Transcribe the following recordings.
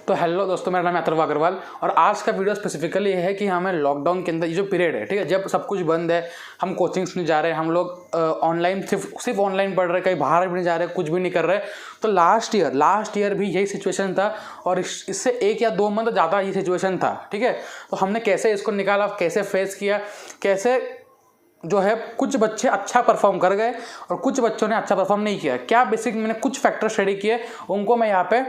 तो हेलो दोस्तों, मेरा नाम है अथर्व अग्रवाल और आज का वीडियो स्पेसिफिकली ये है कि हमें लॉकडाउन के अंदर ये जो पीरियड है, ठीक है, जब सब कुछ बंद है, हम कोचिंग्स नहीं जा रहे, हम लोग ऑनलाइन सिर्फ ऑनलाइन पढ़ रहे, कहीं बाहर भी नहीं जा रहे, कुछ भी नहीं कर रहे। तो लास्ट ईयर भी यही सिचुएशन था और इससे 1 या 2 मंथ ज़्यादा ये सिचुएशन था, ठीक है। तो हमने कैसे इसको निकाला, कैसे फेस किया, कैसे जो है कुछ बच्चे अच्छा परफॉर्म कर गए और कुछ बच्चों ने अच्छा परफॉर्म नहीं किया, क्या बेसिक मैंने कुछ फैक्टर स्टडी किए, उनको मैं यहाँ पे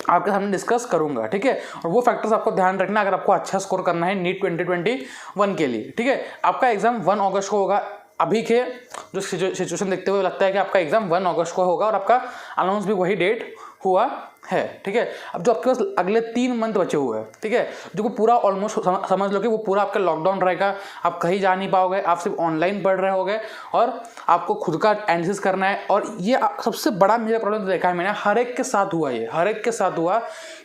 आपके सामने डिस्कस करूंगा, ठीक है। और वो फैक्टर्स आपको ध्यान रखना अगर आपको अच्छा स्कोर करना है नीट 2021 के लिए, ठीक है। आपका एग्जाम 1 अगस्त को होगा। अभी के जो सिचुएशन देखते हुए लगता है कि आपका एग्जाम 1 अगस्त को होगा और आपका अनाउंस भी वही डेट हुआ है, ठीक है। अब जो आपके पास अगले 3 मंथ बचे हुए हैं, ठीक है, जो पूरा ऑलमोस्ट समझ लो कि वो पूरा आपका लॉकडाउन रहेगा। आप कहीं जा नहीं पाओगे, आप सिर्फ ऑनलाइन पढ़ रहे होगे और आपको खुद का एनालिसिस करना है। और ये सबसे बड़ा मेरा प्रॉब्लम देखा है मैंने, हर एक के साथ हुआ, ये हर एक के साथ हुआ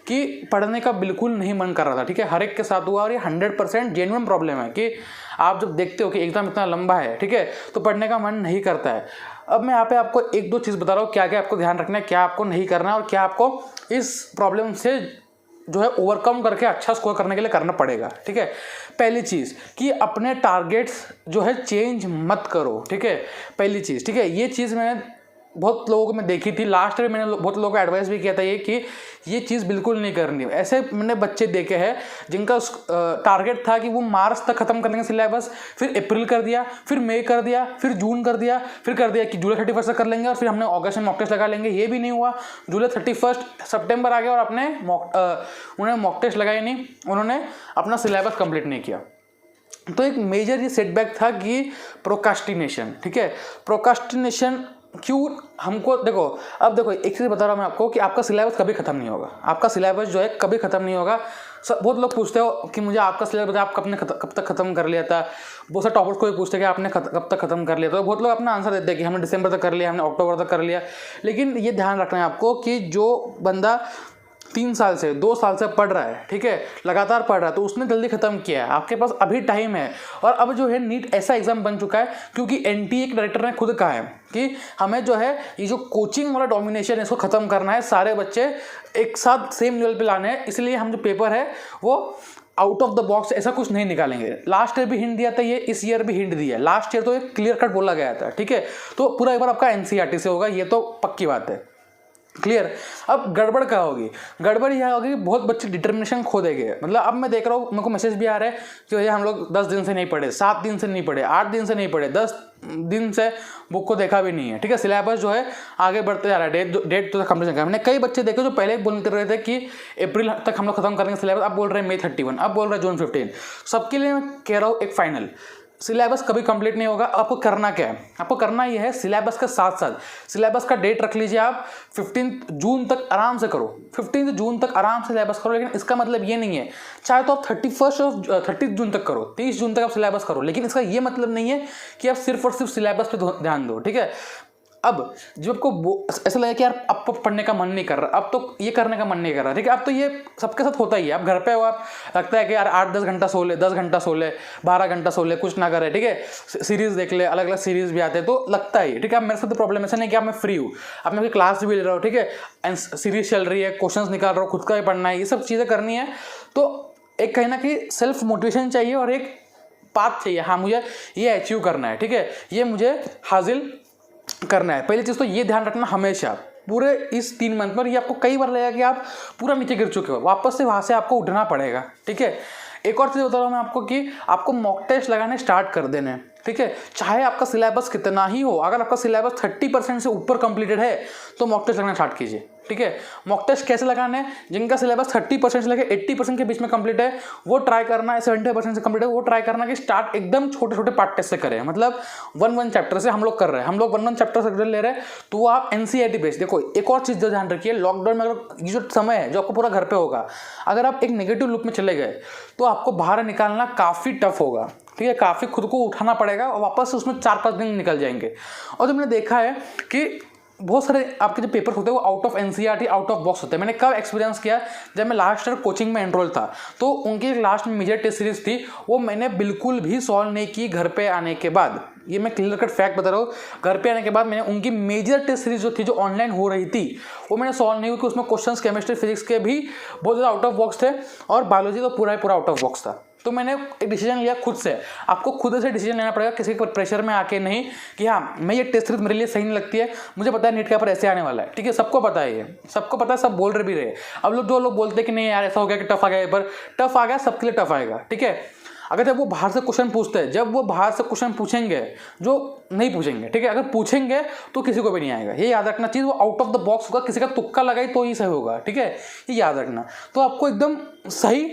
कि पढ़ने का बिल्कुल नहीं मन कर रहा था, ठीक है, हर एक के साथ हुआ। और ये 100% जेन्युइन प्रॉब्लम है कि आप जब देखते हो कि एग्जाम इतना लंबा है, ठीक है, तो पढ़ने का मन नहीं करता है। अब मैं यहाँ पे आपको 1-2 चीज़ बता रहा हूँ, क्या क्या आपको ध्यान रखना है, क्या आपको नहीं करना है और क्या आपको इस प्रॉब्लम से जो है ओवरकम करके अच्छा स्कोर करने के लिए करना पड़ेगा, ठीक है। पहली चीज़ कि अपने टारगेट्स जो है चेंज मत करो, ठीक है, पहली चीज़, ठीक है। ये चीज़ मैंने बहुत लोगों को मैं देखी थी, लास्ट ईयर मैंने बहुत लोगों को एडवाइस भी किया था ये कि ये चीज़ बिल्कुल नहीं करनी। ऐसे मैंने बच्चे देखे हैं जिनका टारगेट था कि वो मार्च तक खत्म कर लेंगे सिलेबस, फिर अप्रैल कर दिया, फिर मई कर दिया, फिर जून कर दिया, फिर कर दिया कि जुलाई 31 तक कर लेंगे और फिर हमने अगस्त में मॉक टेस्ट लगा लेंगे। ये भी नहीं हुआ, जुलाई 31 सितंबर आ गया और उन्होंने मॉक टेस्ट लगाए नहीं, उन्होंने अपना सिलेबस कंप्लीट नहीं किया। तो एक मेजर ये सेटबैक था कि प्रोकास्टिनेशन, ठीक है। प्रोकास्टिनेशन क्यों हमको, देखो अब देखो एक चीज़ बता रहा हूँ मैं आपको कि आपका सिलेबस कभी खत्म नहीं होगा, आपका सिलेबस जो है कभी खत्म नहीं होगा। बहुत लोग पूछते हो कि मुझे आपका सिलेबस आप कब तक खत्म कर लिया था। बहुत सारे टॉपर्स को भी पूछते हैं कि आपने कब तक खत्म कर लिया था। तो बहुत लोग अपना आंसर देते हैं कि हमने दिसंबर तक कर लिया, हमने अक्टूबर तक कर लिया। लेकिन ये ध्यान रखना है आपको कि जो बंदा 3 साल से 2 साल से पढ़ रहा है, ठीक है, लगातार पढ़ रहा है, तो उसने जल्दी खत्म किया है। आपके पास अभी टाइम है। और अब जो है नीट ऐसा एग्जाम बन चुका है क्योंकि एनटीए के डायरेक्टर ने खुद कहा है कि हमें जो है ये जो कोचिंग वाला डोमिनेशन है इसको खत्म करना है, सारे बच्चे एक साथ सेम लेवल पे लाने हैं। इसलिए हम जो पेपर है वो आउट ऑफ द बॉक्स ऐसा कुछ नहीं निकालेंगे। लास्ट ईयर भी हिंट दिया था ये, इस ईयर भी हिंट दिया है। लास्ट ईयर तो एक क्लियर कट बोला गया था, ठीक है। तो पूरा एक बार आपका एनसीईआरटी से होगा, ये तो पक्की बात है, क्लियर। अब गड़बड़ क्या होगी, गड़बड़ यह होगी कि बहुत बच्चे डिटर्मिनेशन खो देंगे। मतलब अब मैं देख रहा हूँ, मेरे को मैसेज भी आ रहा है कि भैया हम लोग 10 दिन से नहीं पढ़े, 7 दिन से नहीं पढ़े, 8 दिन से नहीं पढ़े, 10 दिन से बुक को देखा भी नहीं है, ठीक है। सिलेबस जो है आगे बढ़ते जा रहा है, डेट तो कंप्लीट कर। मैंने कई बच्चे देखे जो पहले बोलते रहे थे कि अप्रैल तक हम लोग खत्म करेंगे सिलेबस, अब बोल रहे हैं मई 31, अब बोल रहे हैं जून 15। सबके लिए मैं कह रहा हूँ एक फाइनल, सिलेबस कभी कंप्लीट नहीं होगा। आपको करना क्या है, आपको करना ये है सिलेबस के साथ साथ सिलेबस का डेट रख लीजिए आप 15 जून तक आराम से करो, 15 जून तक आराम से सिलेबस करो। लेकिन इसका मतलब ये नहीं है, चाहे तो आप 30 जून तक करो, 30 जून तक आप सिलेबस करो, लेकिन इसका ये मतलब नहीं है कि आप सिर्फ और सिर्फ सिलेबस पे ध्यान दो, ठीक है। अब जब आपको ऐसा लगे कि यार अब तो पढ़ने का मन नहीं कर रहा, अब तो ये करने का मन नहीं कर रहा, ठीक है, अब तो ये सबके साथ होता ही है। आप घर पे हो, आप लगता है कि यार 8-10 घंटा सो ले, 10 घंटा सो ले, 12 घंटा सो ले, कुछ ना करे, ठीक है, सीरीज देख ले, अलग अलग सीरीज भी आते हैं तो लगता है, ठीक है। अब मेरे साथ तो प्रॉब्लम ऐसा नहीं कि अब मैं फ्री हूँ, अब मैं क्लास भी ले रहा हूँ, ठीक है, सीरीज चल रही है, क्वेश्चन निकाल रहा हूँ, खुद का भी पढ़ना है, ये सब चीज़ें करनी है। तो एक कहीं ना कहीं सेल्फ मोटिवेशन चाहिए और एक पाथ चाहिए, हाँ मुझे ये अचीव करना है, ठीक है, ये मुझे हासिल करना है। पहली चीज़ तो ये ध्यान रखना हमेशा पूरे इस 3 मंथ में, ये आपको कई बार लगेगा कि आप पूरा नीचे गिर चुके हो, वापस से वहाँ से आपको उठना पड़ेगा, ठीक है। एक और चीज़ बता रहा हूँ मैं आपको कि आपको मॉक टेस्ट लगाने स्टार्ट कर देने, ठीक है। चाहे आपका सिलेबस कितना ही हो, अगर आपका सिलेबस 30% से ऊपर कंप्लीटेड है तो मॉक टेस्ट लगाना स्टार्ट कीजिए, ठीक है। मॉक टेस्ट कैसे लगाने, जिनका सिलेबस 30% से लेकर 80% के बीच में कंप्लीट है वो ट्राई करना है, 70% से कंप्लीट है वो ट्राई करना कि स्टार्ट एकदम छोटे छोटे पार्ट टेस्ट से करें। मतलब 1 चैप्टर से हम लोग कर रहे हैं, हम लोग 1 चैप्टर से ले रहे हैं, तो आप एनसीईआरटी बेस्ड। देखो एक और चीज़ जो ध्यान रखिए, लॉकडाउन में अगर ये जो समय है जो आपको पूरा घर पे होगा, अगर आप एक नेगेटिव लूप में चले गए तो आपको बाहर निकालना काफ़ी टफ होगा, ठीक है, काफ़ी खुद को उठाना पड़ेगा और वापस उसमें 4-5 दिन निकल जाएंगे। और जो मैंने देखा है कि बहुत सारे आपके जो पेपर होते हैं वो out of NCERT, out of box होते हैं। मैंने कब एक्सपीरियंस किया, जब मैं लास्ट ईयर कोचिंग में एनरोल था, तो उनकी लास्ट में मेजर टेस्ट सीरीज थी, वो मैंने बिल्कुल भी सॉल्व नहीं की घर पे आने के बाद। ये मैं क्लियर कट फैक्ट बता रहा हूँ। घर पे आने के बाद मैंने उनकी मेजर टेस्ट सीरीज जो थी, जो ऑनलाइन हो रही थी, वो मैंने सॉल्व नहीं हुई, उसमें क्वेश्चंस केमिस्ट्री फिजिक्स के भी बहुत ज़्यादा आउट ऑफ बॉक्स थे और बायोलॉजी तो पूरा आउट ऑफ बॉक्स था। तो मैंने एक डिसीजन लिया खुद से। आपको खुद से डिसीजन लेना पड़ेगा, किसी के प्रेशर में आके नहीं कि हाँ मैं ये टेस्ट सीरीज मेरे लिए सही नहीं लगती है, मुझे पता है नीट का पेपर ऐसे आने वाला है, ठीक है, सबको पता है, ये सबको पता है, सब बोल रहे भी रहे। अब लोग जो लोग बोलते हैं कि नहीं यार ऐसा हो गया कि टफ आ गया पेपर, टफ आ गया, सबके लिए टफ आएगा, ठीक है। अगर जब वो बाहर से क्वेश्चन पूछते हैं, जब वो बाहर से क्वेश्चन पूछेंगे जो नहीं पूछेंगे, ठीक है, अगर पूछेंगे तो किसी को भी नहीं आएगा, ये याद रखना चीज़। वो आउट ऑफ द बॉक्स होगा, किसी का तुक्का लगाई तो ही सही होगा, ठीक है, ये याद रखना। तो आपको एकदम सही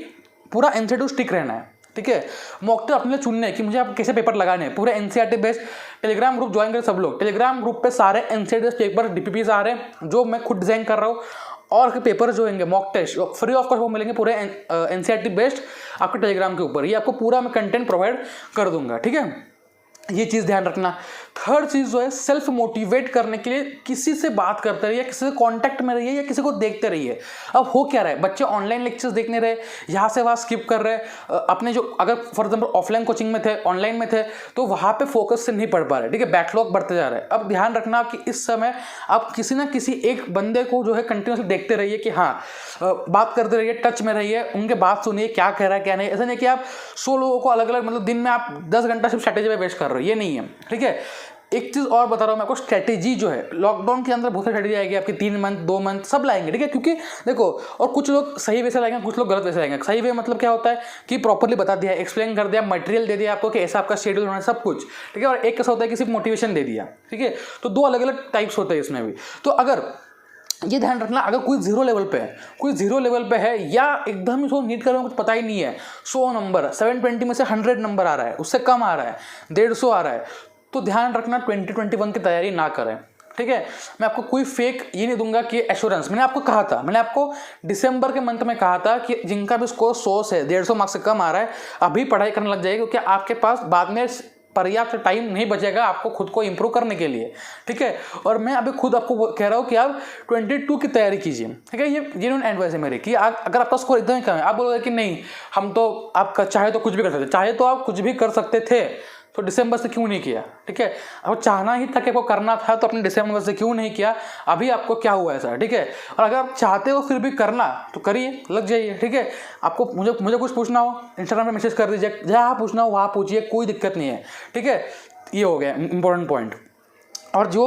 पूरा एनसीईआरटी स्टिक रहना है, ठीक है। मॉक टेस्ट अपने लिए चुनने कि मुझे आप कैसे पेपर लगाने हैं, पूरे NCERT based. Telegram group join करें सब लोग, टेलीग्राम ग्रुप पे सारे एनसीईआरटी पेपर डीपीपीस आ रहे हैं जो मैं खुद डिजाइन कर रहा हूँ, और पेपर जो होंगे mock test free of cost वो मिलेंगे पूरे एनसीईआरटी बेस्ड आपके टेलीग्राम के ऊपर। ये आपको पूरा मैं कंटेंट प्रोवाइड कर दूंगा, ठीक है, ये चीज़ ध्यान रखना। थर्ड चीज़ जो है, सेल्फ मोटिवेट करने के लिए किसी से बात करते रहिए, किसी से कांटेक्ट में रहिए या किसी को देखते रहिए। अब हो क्या रहा है, बच्चे ऑनलाइन लेक्चर्स देखने रहे, यहाँ से वहाँ स्किप कर रहे, अपने जो अगर फॉर एग्जाम्पल ऑफलाइन कोचिंग में थे, ऑनलाइन में थे, तो वहाँ पे फोकस से नहीं पढ़ पा रहे, ठीक है, बैकलॉग बढ़ते जा रहे हैं। अब ध्यान रखना कि इस समय आप किसी ना किसी एक बंदे को जो है कंटिन्यूसली देखते रहिए कि हाँ बात करते रहिए, टच में रहिए, उनके बात सुनिए क्या कह रहा है क्या नहीं। ऐसा नहीं कि आप 100 लोगों को अलग अलग, मतलब दिन में आप 10 घंटा सिर्फ स्ट्रैटेजी पे वेस्ट कर रहे हो, ये नहीं है, ठीक है। एक चीज़ और बता रहा हूँ मैं आपको, स्ट्रैटेजी जो है लॉकडाउन के अंदर बहुत सारी स्ट्रैटेजी आएगी आपकी, 3 मंथ 2 मंथ सब लाएंगे, ठीक है, क्योंकि देखो, और कुछ लोग सही वे से लाएंगे, कुछ लोग गलत वे से लाएंगे। सही वे मतलब क्या होता है कि प्रॉपर्ली बता दिया, एक्सप्लेन कर दिया, मटेरियल दे दिया आपको कि ऐसा आपका शेड्यूल होना है, सब कुछ, ठीक है। और एक कैसा होता है कि सिर्फ मोटिवेशन दे दिया, ठीक है। तो 2 अलग अलग टाइप्स होते हैं इसमें भी। तो अगर ये ध्यान रखना, अगर कोई 0 लेवल पे है, कोई 0 लेवल पे है या एकदम ही नीट कर कुछ पता ही नहीं है, 100 नंबर 720 में से 100 नंबर आ रहा है, उससे कम आ रहा है, 150 आ रहा है, तो ध्यान रखना 2021 की तैयारी ना करें, ठीक है। मैं आपको कोई फेक ये नहीं दूंगा कि एश्योरेंस। मैंने आपको कहा था, मैंने आपको दिसंबर के मंथ में कहा था कि जिनका भी स्कोर 100 से 150 मार्क्स से कम आ रहा है, अभी पढ़ाई करने लग जाएगी, क्योंकि आपके पास बाद में पर्याप्त टाइम नहीं बचेगा आपको खुद को इंप्रूव करने के लिए, ठीक है। और मैं अभी खुद आपको कह रहा हूँ कि आप 22 की तैयारी कीजिए, ठीक है। ये जेन्युइन एडवाइस है मेरी कि अगर आपका स्कोर एकदम ही कम है, आप बोलोगे कि नहीं हम तो, आप चाहे तो कुछ भी कर सकते, चाहे तो आप कुछ भी कर सकते थे, तो दिसंबर से क्यों नहीं किया, ठीक है। अब चाहना ही था कि आपको करना था, तो अपने दिसंबर से क्यों नहीं किया, अभी आपको क्या हुआ है सर, ठीक है। और अगर आप चाहते हो फिर भी करना तो करिए, लग जाइए, ठीक है। आपको मुझे कुछ पूछना हो इंस्टाग्राम पे मैसेज कर दीजिए, जहाँ पूछना हो वहाँ पूछिए, कोई दिक्कत नहीं है, ठीक है। ये हो गया इंपॉर्टेंट पॉइंट। और जो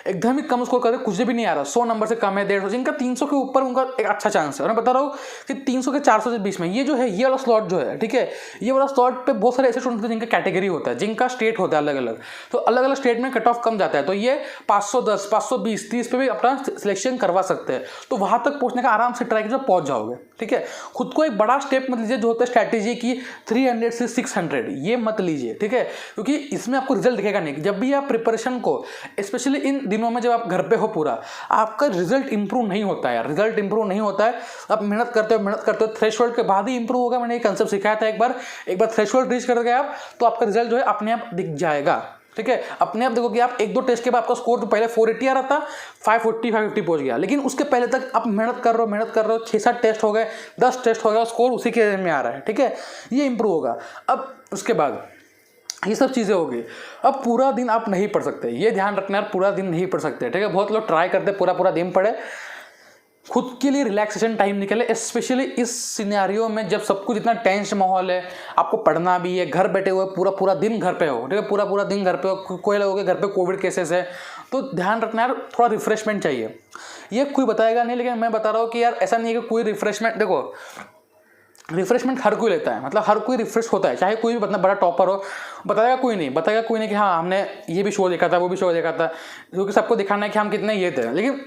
एकदम ही कम स्कोर करे, कुछ भी नहीं आ रहा, 100 नंबर से कम है, 150, जिनका 300 के ऊपर, उनका एक अच्छा चांस है। और मैं बता रहा हूँ कि 300 के 400 के बीच में ये जो है, ये वाला स्लॉट जो है, ठीक है, ये वाला स्लॉट पे बहुत सारे ऐसे स्टूडेंट हैं जिनका कैटेगरी होता है, जिनका स्टेट होता है अलग अलग, तो अलग अलग स्टेट में कट ऑफ कम जाता है, तो ये 510, 520, 30 पे भी अपना सिलेक्शन करवा सकते हैं। तो वहाँ तक पहुँचने का आराम से ट्राई कीजिए, पहुँच जाओगे, ठीक है। खुद को एक बड़ा स्टेप मत लीजिए जो होता है स्ट्रैटेजी की 300 से 600, ये मत लीजिए, ठीक है, क्योंकि इसमें आपको रिजल्ट दिखेगा नहीं। जब भी आप प्रिपरेशन को, स्पेशली इन दिनों में जब आप घर पे हो पूरा, आपका रिजल्ट इंप्रूव नहीं होता है यार, रिजल्ट इंप्रूव नहीं होता है। आप मेहनत करते हो, थ्रेशोल्ड के बाद ही इंप्रूव होगा। मैंने ये कंसेप्ट सिखाया था एक बार थ्रेशोल्ड रीच कर गए आप, तो आपका रिजल्ट जो है अपने आप दिख जाएगा, ठीक है। अपने आप देखो कि आप 1-2 टेस्ट के बाद आपका स्कोर तो पहले 480 आ रहा था, 540 550 पहुंच गया, लेकिन उसके पहले तक आप मेहनत कर रहे हो, 6-7 टेस्ट हो गए, 10 टेस्ट हो गया, स्कोर उसी के में आ रहा है, ठीक है, ये इंप्रूव होगा। अब उसके बाद ये सब चीज़ें होगी। अब पूरा दिन आप नहीं पढ़ सकते, ये ध्यान रखना यार, पूरा दिन नहीं पढ़ सकते, ठीक है। बहुत लोग ट्राई करते पूरा दिन पढ़े, खुद के लिए रिलैक्सेशन टाइम निकले, स्पेशली इस सिनेरियो में जब सब कुछ इतना टेंस माहौल है, आपको पढ़ना भी है, घर बैठे हुए पूरा दिन घर पे हो, ठीक है, पूरा दिन घर पे हो। कोई लोगों के घर पे कोविड केसेस है, तो ध्यान रखना यार, थोड़ा रिफ्रेशमेंट चाहिए। ये कोई बताएगा नहीं, लेकिन मैं बता रहा हूँ कि यार ऐसा नहीं है कि कोई रिफ्रेशमेंट, देखो रिफ्रेशमेंट हर कोई लेता है, मतलब हर कोई रिफ्रेश होता है, चाहे कोई भी मतलब बड़ा टॉपर हो, बताएगा कोई नहीं कि हाँ हमने ये भी शो देखा था, वो भी शो देखा था, क्योंकि सबको दिखाना है कि हम कितने ये थे। लेकिन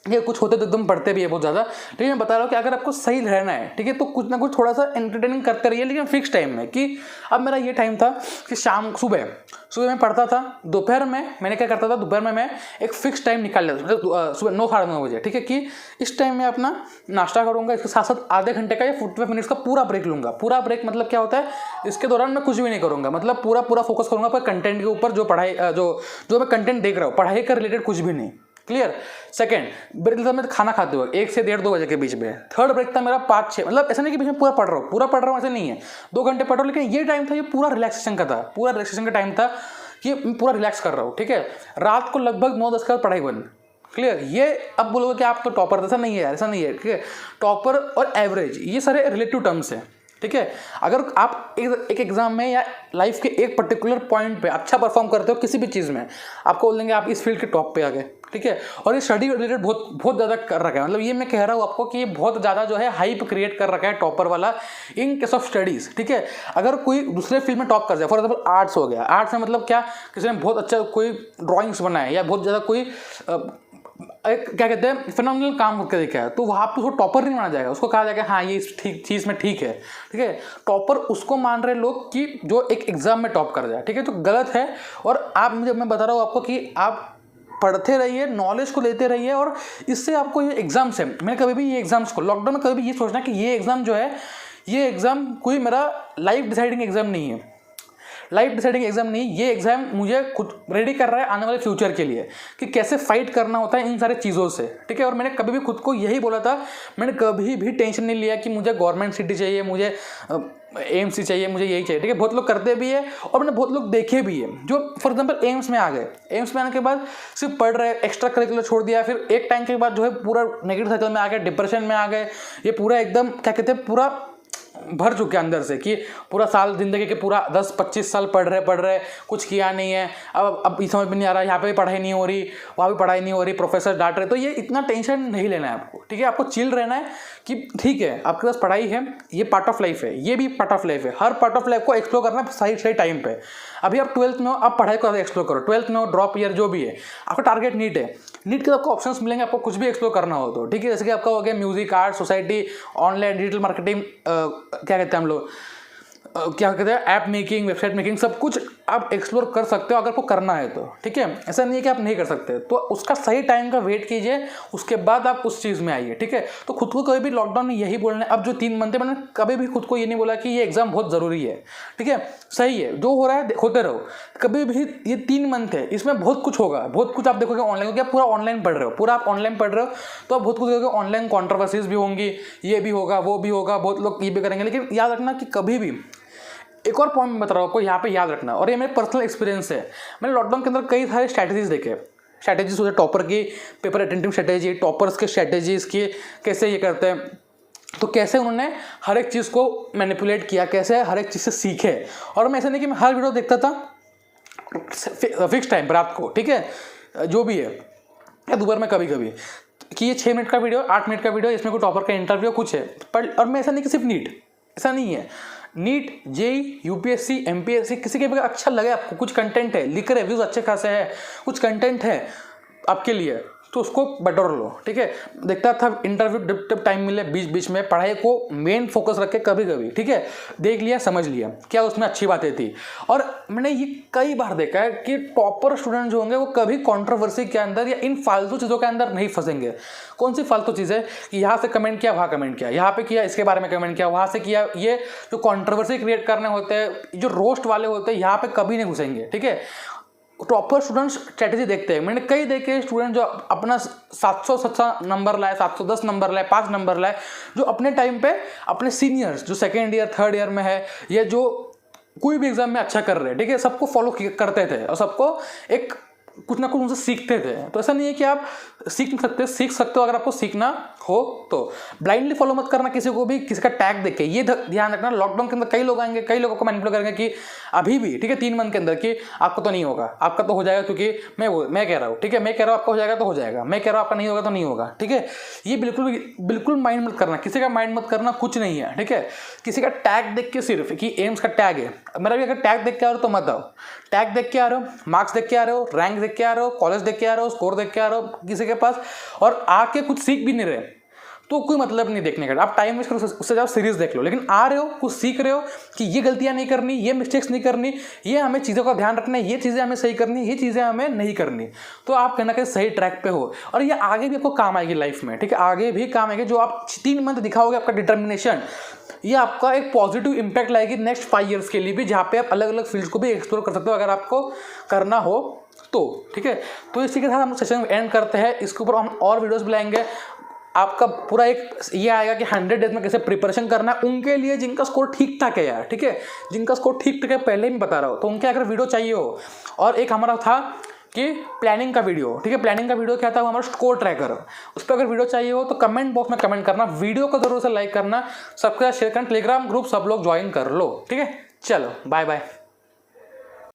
ये कुछ होते तो एकदम पढ़ते भी है बहुत ज़्यादा, लेकिन मैं बता रहा हूँ कि अगर आपको सही रहना है, ठीक है, तो कुछ ना कुछ थोड़ा सा एंटरटेनिंग करते रहिए, लेकिन फिक्स टाइम में। कि अब मेरा ये टाइम था कि सुबह में पढ़ता था, दोपहर में मैंने क्या करता था, दोपहर में मैं एक फिक्स टाइम निकाल लेता था, सुबह 9 साढ़े 9 बजे, ठीक है, कि इस टाइम में अपना नाश्ता करूँगा, इसके साथ साथ आधे घंटे का या 45 मिनट्स का पूरा ब्रेक लूँगा। पूरा ब्रेक मतलब क्या होता है, इसके दौरान मैं कुछ भी नहीं करूँगा, मतलब पूरा फोकस करूँगा पर कंटेंट के ऊपर, जो पढ़ाई जो मैं कंटेंट देख रहा हूँ, पढ़ाई का रिलेटेड कुछ भी नहीं, क्लियर। सेकंड ब्रेक था मैं खाना खाते हुए 1 से 1:30-2 बजे के बीच में। थर्ड ब्रेक था मेरा 5-6, मतलब ऐसा नहीं कि बीच में पूरा पढ़ रहा हूँ ऐसा नहीं है, 2 घंटे पढ़ रहा हूँ, लेकिन ये टाइम था, ये पूरा रिलैक्सेशन का था, पूरा रिलैक्सेशन का टाइम था। कि मैं पूरा रिलैक्स कर रहा हूँ, ठीक है। रात को लगभग 9-10 के बाद पढ़ाई बंद, क्लियर। ये अब बोलोगे कि आप तो टॉपर, ऐसा नहीं है यार, ऐसा नहीं है, ठीक है। टॉपर और एवरेज ये सारे रिलेटिव टर्म्स हैं, ठीक है। अगर आप एक एग्जाम में या लाइफ के एक पर्टिकुलर पॉइंट पे अच्छा परफॉर्म करते हो किसी भी चीज़ में, आपको बोल देंगे आप इस फील्ड के टॉप पे आ गए, ठीक है। और ये स्टडी रिलेटेड बहुत ज़्यादा कर रखा है, मतलब ये मैं कह रहा हूँ आपको कि ये बहुत ज़्यादा जो है हाइप क्रिएट कर रखा है टॉपर वाला इन केस ऑफ स्टडीज़, ठीक है। अगर कोई दूसरे फील्ड में टॉप कर जाए, फॉर एग्जाम्पल आर्ट्स हो गया, आर्ट्स में मतलब क्या, किसी ने बहुत अच्छा कोई ड्राइंग्स बनाए या बहुत ज़्यादा कोई एक क्या कहते हैं फिनोमिनल काम करके देखा है, तो वहाँ पे उसको टॉपर नहीं माना जाएगा, उसको कहा जाएगा हाँ ये इस ठीक चीज़ में ठीक है, ठीक है। टॉपर उसको मान रहे लोग कि जो एक एग्जाम में टॉप कर जाए, ठीक है, तो गलत है। और आप मैं बता रहा हूँ आपको कि आप पढ़ते रहिए, नॉलेज को लेते रहिए, और इससे आपको ये एग्जाम्स है, मैंने कभी भी ये एग्जाम्स को लॉकडाउन में कभी भी ये सोचना कि ये एग्ज़ाम जो है, ये एग्ज़ाम कोई मेरा लाइफ डिसाइडिंग एग्जाम नहीं है, लाइफ डिसाइडिंग एग्जाम नहीं, ये एग्जाम मुझे खुद रेडी कर रहा है आने वाले फ्यूचर के लिए कि कैसे फाइट करना होता है इन सारे चीज़ों से, ठीक है। और मैंने कभी भी खुद को यही बोला था, मैंने कभी भी टेंशन नहीं लिया कि मुझे गवर्नमेंट सिटी चाहिए, मुझे एम्स चाहिए, मुझे यही चाहिए, ठीक है। बहुत लोग करते भी है और मैंने बहुत लोग देखे भी है जो फॉर एग्जाम्पल एम्स में आ गए, एम्स में आने के बाद सिर्फ पढ़ रहे, एक्स्ट्रा करिकुलर छोड़ दिया, फिर एक टाइम के बाद जो है पूरा नेगेटिव साइकिल में आ गए, डिप्रेशन में आ गए, ये पूरा एकदम क्या कहते हैं पूरा भर चुके अंदर से कि पूरा साल जिंदगी के पूरा 10-25 साल पढ़ रहे कुछ किया नहीं है, अब ये समझ में नहीं आ रहा, यहाँ पे भी पढ़ाई नहीं हो रही, वहाँ भी पढ़ाई नहीं हो रही, प्रोफेसर डांट रहे। तो ये इतना टेंशन नहीं लेना है आपको, ठीक है। आपको चिल रहना है कि ठीक है आपके पास पढ़ाई है, ये पार्ट ऑफ लाइफ है, ये भी पार्ट ऑफ लाइफ है, हर पार्ट ऑफ लाइफ को एक्सप्लोर करना सही टाइम पे। अभी आप 12th में हो, आप पढ़ाई को एक्सप्लोर करो, 12th में हो, ड्रॉप ईयर जो भी है, आपका टारगेट नीट है, नीट के आपको ऑप्शंस मिलेंगे, आपको कुछ भी एक्सप्लोर करना हो तो, ठीक है। जैसे कि आपका हो गया music, art, society, online digital marketing, क्या कहते हैं हम लोग, क्या कहते हैं ऐप मेकिंग, वेबसाइट मेकिंग, सब कुछ आप एक्सप्लोर कर सकते हो अगर आपको करना है तो, ठीक है। ऐसा नहीं है कि आप नहीं कर सकते, तो उसका सही टाइम का वेट कीजिए, उसके बाद आप उस चीज़ में आइए, ठीक है। तो खुद को कभी भी लॉकडाउन में यही बोलना है, अब जो 3 मंथ है मैंने कभी भी खुद को ये नहीं बोला कि ये एग्जाम बहुत ज़रूरी है, ठीक है। सही है, जो हो रहा है होते रहो, कभी भी ये 3 मंथ है, इसमें बहुत कुछ होगा, बहुत कुछ आप देखोगे ऑनलाइन, क्योंकि आप पूरा ऑनलाइन पढ़ रहे हो, पूरा आप ऑनलाइन पढ़ रहे हो, तो आप बहुत कुछ देखोगे, ऑनलाइन कॉन्ट्रोवर्सीज भी होंगी, ये भी होगा, वो भी होगा, बहुत लोग ये भी करेंगे। लेकिन याद रखना कि कभी भी एक और पॉइंट मैं बता रहा हूँ आपको यहाँ पे याद रखना, और ये मेरे पर्सनल एक्सपीरियंस है। मैंने लॉकडाउन के अंदर कई सारे स्ट्रैटेजीज देखे, स्ट्रैटेजीज होते टॉपर की, पेपर अटेंटिव स्ट्रैटेजी, टॉपर्स के स्ट्रैटेजीज की, कैसे ये करते हैं, तो कैसे उन्होंने हर एक चीज़ को मैनिपुलेट किया, कैसे हर एक चीज़ से सीखे। और मैं ऐसा नहीं कि मैं हर वीडियो देखता था फिक्स टाइम पर रात को, ठीक है, जो भी है, या दोपहर में कभी कभी, कि ये 6 मिनट का वीडियो, 8 मिनट का वीडियो, इसमें कोई टॉपर का इंटरव्यू कुछ है पर। और मैं ऐसा नहीं कि सिर्फ नीट, ऐसा नहीं है, नीट, जेई, यूपीएससी, एमपीएससी, किसी के भी अच्छा लगे आपको, कुछ कंटेंट है, लिख रहे व्यूज अच्छे खासे हैं, कुछ कंटेंट है आपके लिए, तो उसको बटोर लो, ठीक है। देखता था इंटरव्यू जब टाइम मिले बीच बीच में, पढ़ाई को मेन फोकस रखे कभी कभी, ठीक है, देख लिया, समझ लिया क्या उसमें अच्छी बातें थी। और मैंने ये कई बार देखा है कि टॉपर स्टूडेंट जो होंगे वो कभी कंट्रोवर्सी के अंदर या इन फालतू चीज़ों के अंदर नहीं फंसेंगे। कौन सी फालतू चीज़ है कि यहाँ से कमेंट किया, वहाँ कमेंट किया, यहाँ पे किया, इसके बारे में कमेंट किया, वहाँ से किया, ये जो कंट्रोवर्सी क्रिएट करने होते हैं, जो रोस्ट वाले होते हैं, यहाँ पे कभी नहीं घुसेंगे, ठीक है। टॉपर स्टूडेंट स्ट्रैटेजी देखते हैं, मैंने कई देखे स्टूडेंट जो अपना 700 नंबर लाए, 710 नंबर लाए, 5 नंबर लाए, जो अपने टाइम पे अपने सीनियर्स जो 2nd ईयर 3rd ईयर में है, या जो कोई भी एग्जाम में अच्छा कर रहे हैं, ठीक है, सबको फॉलो करते थे और सबको एक कुछ ना कुछ उनसे सीखते थे। तो ऐसा नहीं है कि आप सीख सकते हो अगर आपको सीखना हो तो। ब्लाइंडली फॉलो मत करना किसी को भी, किसी का टैग देख के, ये ध्यान रखना। लॉकडाउन के अंदर कई लोग आएंगे, कई लोगों को मैनिपुलेट करेंगे कि अभी भी, ठीक है, 3 मंथ के अंदर कि आपको तो नहीं होगा, आपका तो हो जाएगा, क्योंकि मैं कह रहा हूँ, ठीक है, मैं कह रहा हूँ आपका हो जाएगा तो हो जाएगा, मैं कह रहा हूँ आपका नहीं होगा तो नहीं होगा, ठीक है। ये बिल्कुल माइंड मत करना, किसी का माइंड मत करना, कुछ नहीं है, ठीक है। किसी का टैग देख के सिर्फ कि एम्स का टैग है, मेरा भी अगर टैग देख के आ रहे हो तो मत आओ। टैग देख के आ रहे हो, मार्क्स देख के आ रहे हो, रैंक देख के आ रहे हो, कॉलेज देख के आ रहे हो, स्कोर देख के आ रहे हो किसी के पास, और आके कुछ सीख भी नहीं रहे, तो कोई मतलब नहीं देखने का। आप टाइम वेस्ट करो, उससे जाओ सीरीज देख लो। लेकिन आ रहे हो, कुछ सीख रहे हो कि ये गलतियां नहीं करनी, ये मिस्टेक्स नहीं करनी, ये हमें चीज़ों का ध्यान रखना है, ये चीज़ें हमें सही करनी, ये चीज़ें हमें नहीं करनी, तो आप कहीं ना कहीं सही ट्रैक पे हो। और ये आगे भी आपको काम आएगी लाइफ में, ठीक है, आगे भी काम आएगी। जो आप 3 मंथ दिखाओगे आपका डिटर्मिनेशन, ये आपका एक पॉजिटिव इंपैक्ट लाएगी नेक्स्ट 5 ईयर्स के लिए भी, जहाँ पे आप अलग अलग फील्ड्स को भी एक्सप्लोर कर सकते हो अगर आपको करना हो तो, ठीक है। तो इसी के साथ हम सेशन एंड करते हैं, इसके ऊपर हम और वीडियोस भी लाएंगे। आपका पूरा एक ये आएगा कि 100 डेज में कैसे प्रिपरेशन करना है उनके लिए जिनका स्कोर ठीक ठाक है यार, ठीक है, जिनका स्कोर ठीक ठाक है पहले ही बता रहा हूँ, तो उनके अगर वीडियो चाहिए हो। और एक हमारा था कि प्लानिंग का वीडियो, ठीक है, प्लानिंग का वीडियो क्या था, वो हमारा स्कोर ट्रैकर, उस पर अगर वीडियो चाहिए हो तो कमेंट बॉक्स में कमेंट करना, वीडियो को जरूर से लाइक करना, सबके साथ शेयर करना, टेलीग्राम ग्रुप सब लोग ज्वाइन कर लो, ठीक है। चलो बाय बाय।